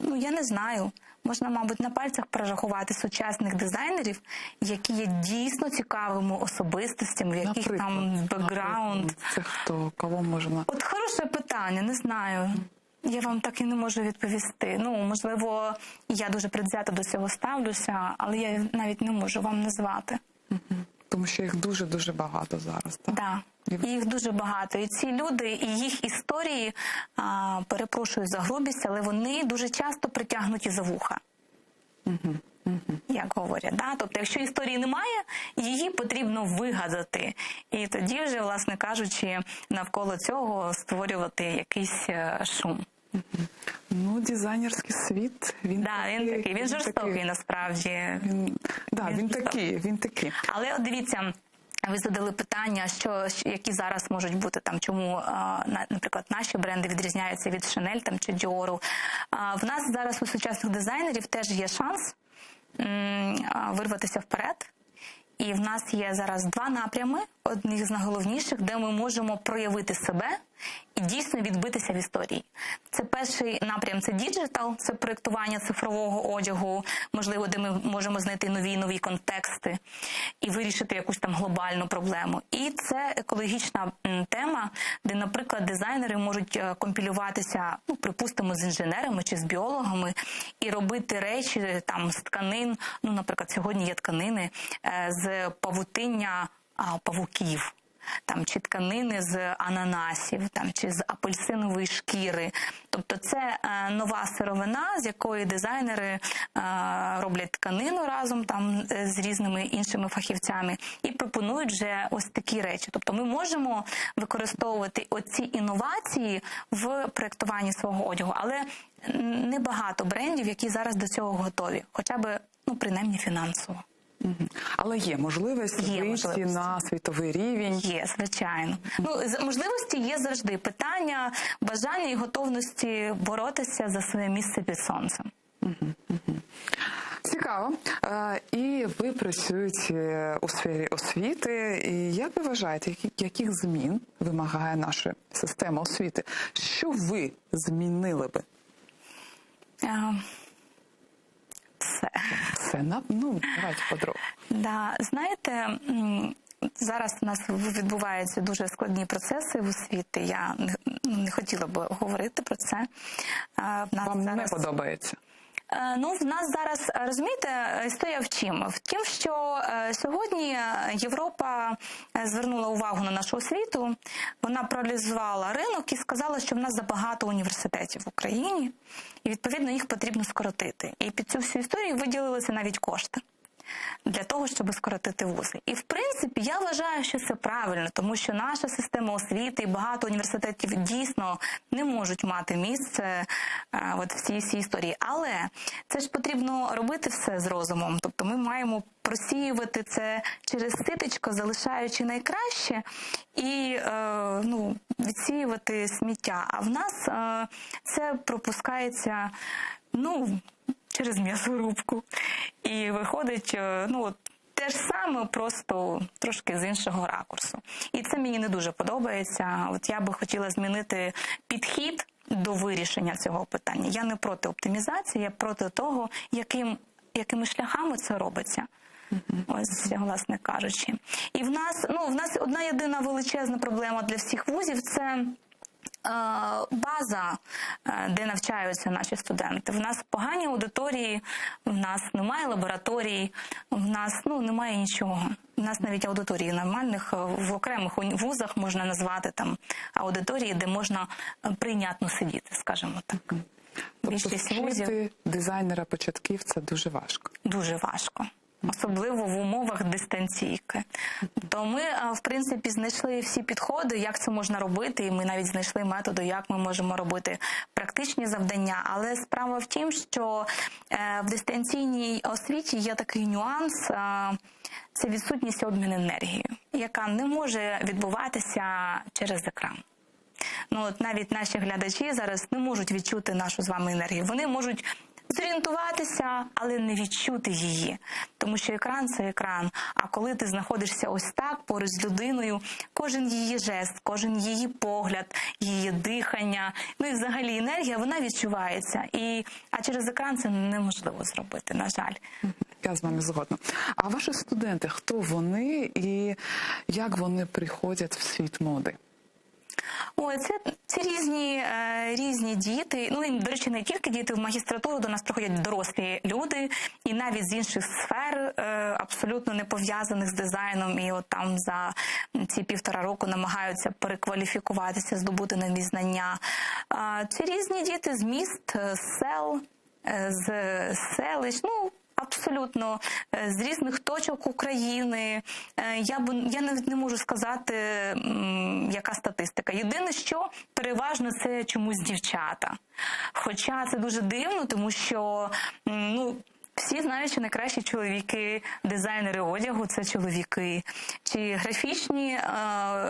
B: я не знаю, можна, мабуть, на пальцях перерахувати сучасних дизайнерів, які є дійсно цікавими особистостями, в яких там бекграунд.
A: Це хто? Кого можна?
B: От хороше питання, не знаю. Я вам так і не можу відповісти. Можливо, я дуже предвзято до цього ставлюся, але я навіть не можу вам назвати.
A: Тому що їх дуже-дуже багато зараз, так?
B: Так. Їх дуже багато. І ці люди, і їх історії, перепрошую за грубість, але вони дуже часто притягнуті за вуха. як говорять. Да? Тобто, якщо історії немає, її потрібно вигадати. І тоді вже, власне кажучи, навколо цього створювати якийсь шум.
A: Ну, дизайнерський світ, він такий.
B: Він жорстокий, насправді.
A: Він такий.
B: Але от дивіться, ви задали питання, які зараз можуть бути там, чому, наприклад, наші бренди відрізняються від Chanel там, чи Dior. В нас зараз у сучасних дизайнерів теж є шанс вирватися вперед. І в нас є зараз два напрями, одних з найголовніших, де ми можемо проявити себе і дійсно відбитися в історії. Це перший напрям – це діджитал, це проєктування цифрового одягу, можливо, де ми можемо знайти нові контексти і вирішити якусь там глобальну проблему. І це екологічна тема, де, наприклад, дизайнери можуть компілюватися, припустимо, з інженерами чи з біологами і робити речі там з тканин, наприклад, сьогодні є тканини з павутиння павуків, там, чи тканини з ананасів, там, чи з апельсинової шкіри. Тобто це нова сировина, з якої дизайнери роблять тканину разом там, з різними іншими фахівцями і пропонують вже ось такі речі. Тобто ми можемо використовувати оці інновації в проєктуванні свого одягу, але небагато брендів, які зараз до цього готові, хоча б, принаймні, фінансово.
A: Але є можливість вийти на світовий рівень?
B: Є, звичайно. Можливості є завжди. Питання бажання і готовності боротися за своє місце під сонцем.
A: Цікаво. І ви працюєте у сфері освіти. І як ви вважаєте, яких змін вимагає наша система освіти? Що ви змінили би? Все, давайте подробно.
B: Да, знаєте, зараз у нас відбуваються дуже складні процеси в освіті. Я не хотіла б говорити про це.
A: Вам не подобається?
B: В нас зараз, розумієте, історія в чим? В тім, що сьогодні Європа звернула увагу на нашу освіту, вона проаналізувала ринок і сказала, що в нас забагато університетів в Україні, і, відповідно, їх потрібно скоротити. І під цю всю історію виділилися навіть кошти для того, щоб скоротити вузи. І, в принципі, я вважаю, що це правильно, тому що наша система освіти і багато університетів дійсно не можуть мати місце в цій історії. Але це ж потрібно робити все з розумом. Тобто ми маємо просіювати це через ситечко, залишаючи найкраще, і відсіювати сміття. А в нас це пропускається, через м'ясорубку. І виходить, те ж саме, просто трошки з іншого ракурсу. І це мені не дуже подобається. От я би хотіла змінити підхід до вирішення цього питання. Я не проти оптимізації, я проти того, якими шляхами це робиться. Ось, власне кажучи. І в нас одна єдина величезна проблема для всіх вузів – це база, де навчаються наші студенти. В нас погані аудиторії, в нас немає лабораторій, в нас немає нічого. У нас навіть аудиторії нормальних, в окремих вузах можна назвати там аудиторії, де можна прийнятно сидіти, скажімо так.
A: Тобто вчити дизайнера-початківця дуже важко? Дуже
B: важко. Особливо в умовах дистанційки. То ми, в принципі, знайшли всі підходи, як це можна робити, і ми навіть знайшли методи, як ми можемо робити практичні завдання. Але справа в тім, що в дистанційній освіті є такий нюанс – це відсутність обміну енергією, яка не може відбуватися через екран. Навіть наші глядачі зараз не можуть відчути нашу з вами енергію. Вони можуть зорієнтуватися, але не відчути її. Тому що екран – це екран. А коли ти знаходишся ось так, поруч з людиною, кожен її жест, кожен її погляд, її дихання, і взагалі енергія, вона відчувається. А через екран це неможливо зробити, на жаль.
A: Я з вами згодна. А ваші студенти, хто вони і як вони приходять в світ моди?
B: Це різні діти. І, до речі, не тільки діти. В магістратуру до нас приходять дорослі люди, і навіть з інших сфер, абсолютно не пов'язаних з дизайном, і там за ці 1,5 року намагаються перекваліфікуватися, здобути нові знання. Це різні діти з міст, з сел, з селищ, абсолютно з різних точок України. Я не можу сказати, яка статистика. Єдине, що переважно це чомусь дівчата. Хоча це дуже дивно, тому що всі знають, що найкращі чоловіки, дизайнери одягу – це чоловіки. Чи графічні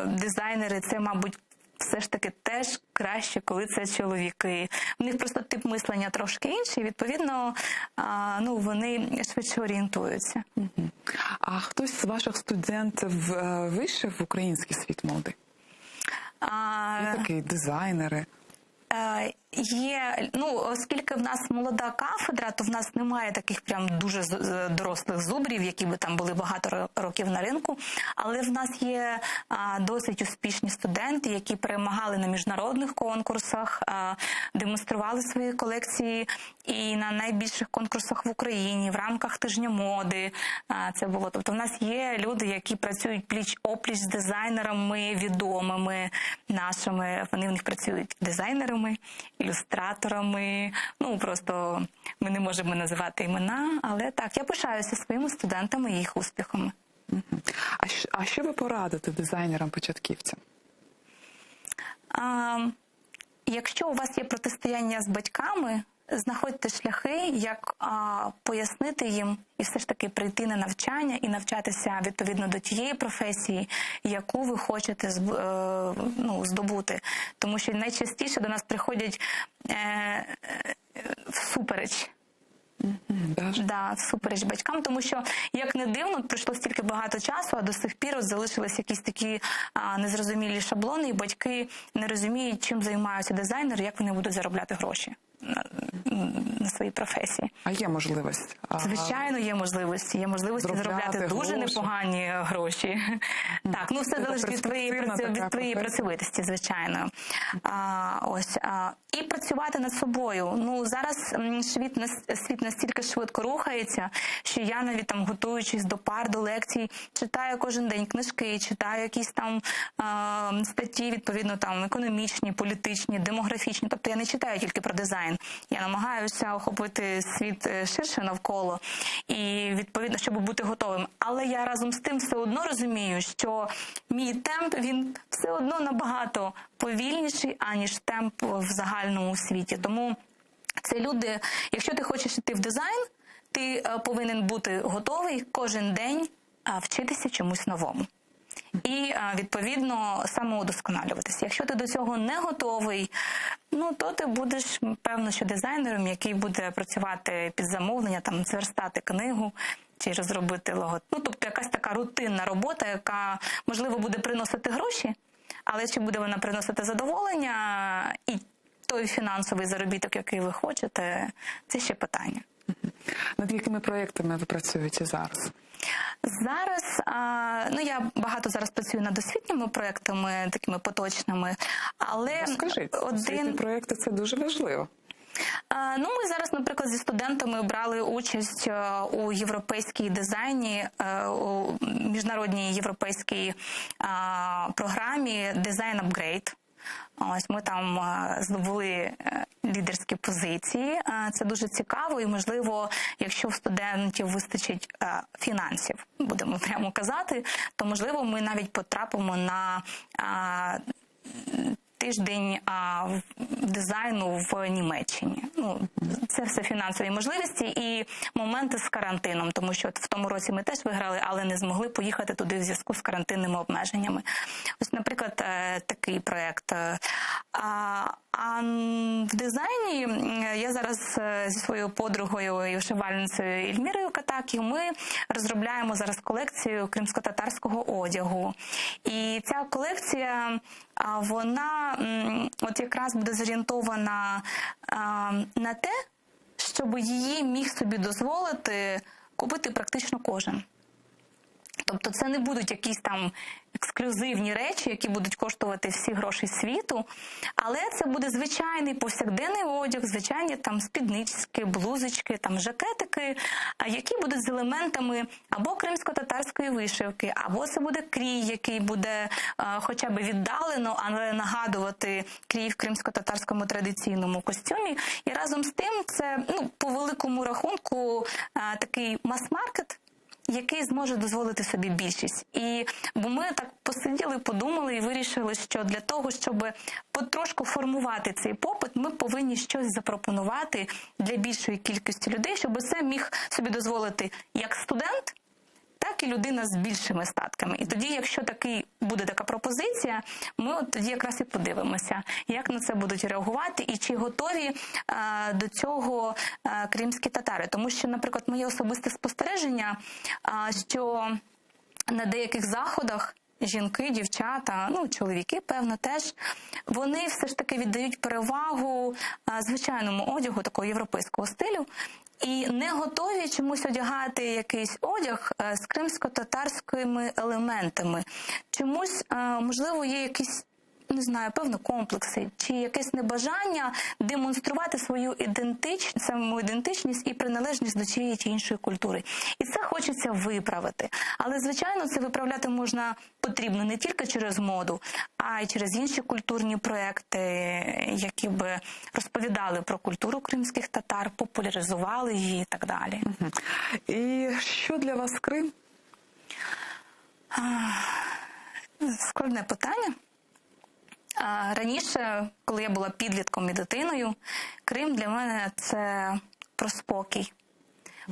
B: дизайнери – це, мабуть, все ж таки теж краще, коли це чоловіки. У них просто тип мислення трошки інший, відповідно, вони швидше орієнтуються.
A: А хтось з ваших студентів вийшов в український світ моди? Є такі дизайнери?
B: Є, оскільки в нас молода кафедра, то в нас немає таких прям дуже дорослих зубрів, які би там були багато років на ринку, але в нас є досить успішні студенти, які перемагали на міжнародних конкурсах, демонстрували свої колекції і на найбільших конкурсах в Україні, в рамках тижня моди це було. Тобто в нас є люди, які працюють пліч-опліч з дизайнерами відомими нашими, вони в них працюють дизайнерами, ілюстраторами, просто ми не можемо називати імена, але так, я пишаюся своїми студентами і їх успіхами.
A: А що ви порадите дизайнерам-початківцям?
B: Якщо у вас є протистояння з батьками, знаходьте шляхи, як пояснити їм і все ж таки прийти на навчання і навчатися відповідно до тієї професії, яку ви хочете здобути. Тому що найчастіше до нас приходять всупереч. Всупереч батькам, тому що, як не дивно, пройшло стільки багато часу, а до сих пір залишились якісь такі незрозумілі шаблони, і батьки не розуміють, чим займаються дизайнери, як вони будуть заробляти гроші на своїй професії.
A: А є можливість?
B: Звичайно, є можливості. Є можливості заробляти дуже непогані гроші. Так, все залежить від твоєї працьовитості, звичайно. І працювати над собою. Зараз світ настільки швидко рухається, що я навіть там, готуючись до пар, до лекцій, читаю кожен день книжки, читаю якісь там статті, відповідно, там економічні, політичні, демографічні. Тобто я не читаю тільки про дизайн. Я намагаюся охопити світ ширше навколо і, відповідно, щоб бути готовим. Але я разом з тим все одно розумію, що мій темп, він все одно набагато повільніший, аніж темп в загальному світі. Тому це люди, якщо ти хочеш йти в дизайн, ти повинен бути готовий кожен день вчитися чомусь новому. І, відповідно, самоудосконалюватися. Якщо ти до цього не готовий, то ти будеш, певно, що дизайнером, який буде працювати під замовлення, там, зверстати книгу чи розробити лого. Тобто якась така рутинна робота, яка, можливо, буде приносити гроші, але чи буде вона приносити задоволення і той фінансовий заробіток, який ви хочете, це ще питання.
A: Над якими проєктами ви працюєте зараз?
B: Зараз, я багато зараз працюю над освітніми проєктами, такими поточними, але
A: Розкажіть, освітні проєкти – це дуже важливо.
B: Ми зараз, наприклад, зі студентами брали участь у європейській дизайні, у міжнародній європейській програмі «Design Upgrade». Ми там здобули лідерські позиції. Це дуже цікаво і, можливо, якщо в студентів вистачить фінансів, будемо прямо казати, то, можливо, ми навіть потрапимо на тиждень дизайну в Німеччині. Це все фінансові можливості і моменти з карантином, тому що в тому році ми теж виграли, але не змогли поїхати туди в зв'язку з карантинними обмеженнями. Ось, наприклад, такий проєкт. А в дизайні я зараз зі своєю подругою і вишивальницею Ельмірою Катакі ми розробляємо зараз колекцію кримсько-татарського одягу. І ця колекція, вона от якраз буде зорієнтована на те, щоб її міг собі дозволити купити практично кожен. Тобто це не будуть якісь там ексклюзивні речі, які будуть коштувати всі гроші світу, але це буде звичайний повсякденний одяг, звичайні там спіднички, блузочки, там жакетики, які будуть з елементами або кримсько-татарської вишивки, або це буде крій, який буде хоча б віддалено, але нагадувати крій в кримсько-татарському традиційному костюмі. І разом з тим це, по великому рахунку, такий мас-маркет, який зможе дозволити собі більшість. Бо ми так посиділи, подумали і вирішили, що для того, щоб потрошку формувати цей попит, ми повинні щось запропонувати для більшої кількості людей, щоб це міг собі дозволити як студент, так і людина з більшими статками. І тоді, якщо буде така пропозиція, ми тоді якраз і подивимося, як на це будуть реагувати і чи готові до цього кримські татари. Тому що, наприклад, моє особисте спостереження, що на деяких заходах жінки, дівчата, чоловіки, певно, теж, вони все ж таки віддають перевагу звичайному одягу такого європейського стилю, і не готові чомусь одягати якийсь одяг з кримсько-татарськими елементами. Чомусь, можливо, є якісь, не знаю, певно, комплекси чи якесь небажання демонструвати свою самоідентичність і приналежність до тієї чи іншої культури. І це хочеться виправити. Але, звичайно, це виправляти потрібно не тільки через моду, а й через інші культурні проекти, які би розповідали про культуру кримських татар, популяризували її і так далі.
A: І що для вас Крим?
B: Складне питання. Раніше, коли я була підлітком і дитиною, Крим для мене – це про спокій,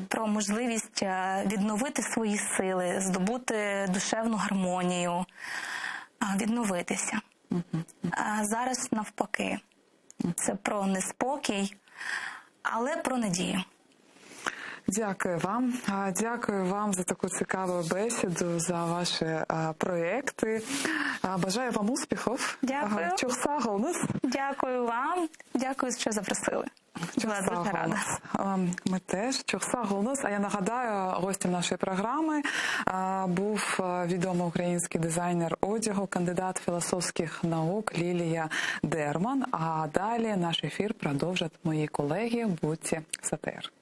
B: про можливість відновити свої сили, здобути душевну гармонію, відновитися. А зараз навпаки. Це про неспокій, але про надію.
A: Дякую вам. Дякую вам за таку цікаву бесіду, за ваші проекти. Бажаю вам успіхів.
B: Дякую.
A: Чухсагонус.
B: Дякую вам. Дякую, що запросили. Була дуже рада.
A: Ми теж. Чухсагонус. А я нагадаю, гостем нашої програми був відомий український дизайнер одягу, кандидат філософських наук Лілія Дерман. А далі наш ефір продовжать мої колеги Буті Сатер.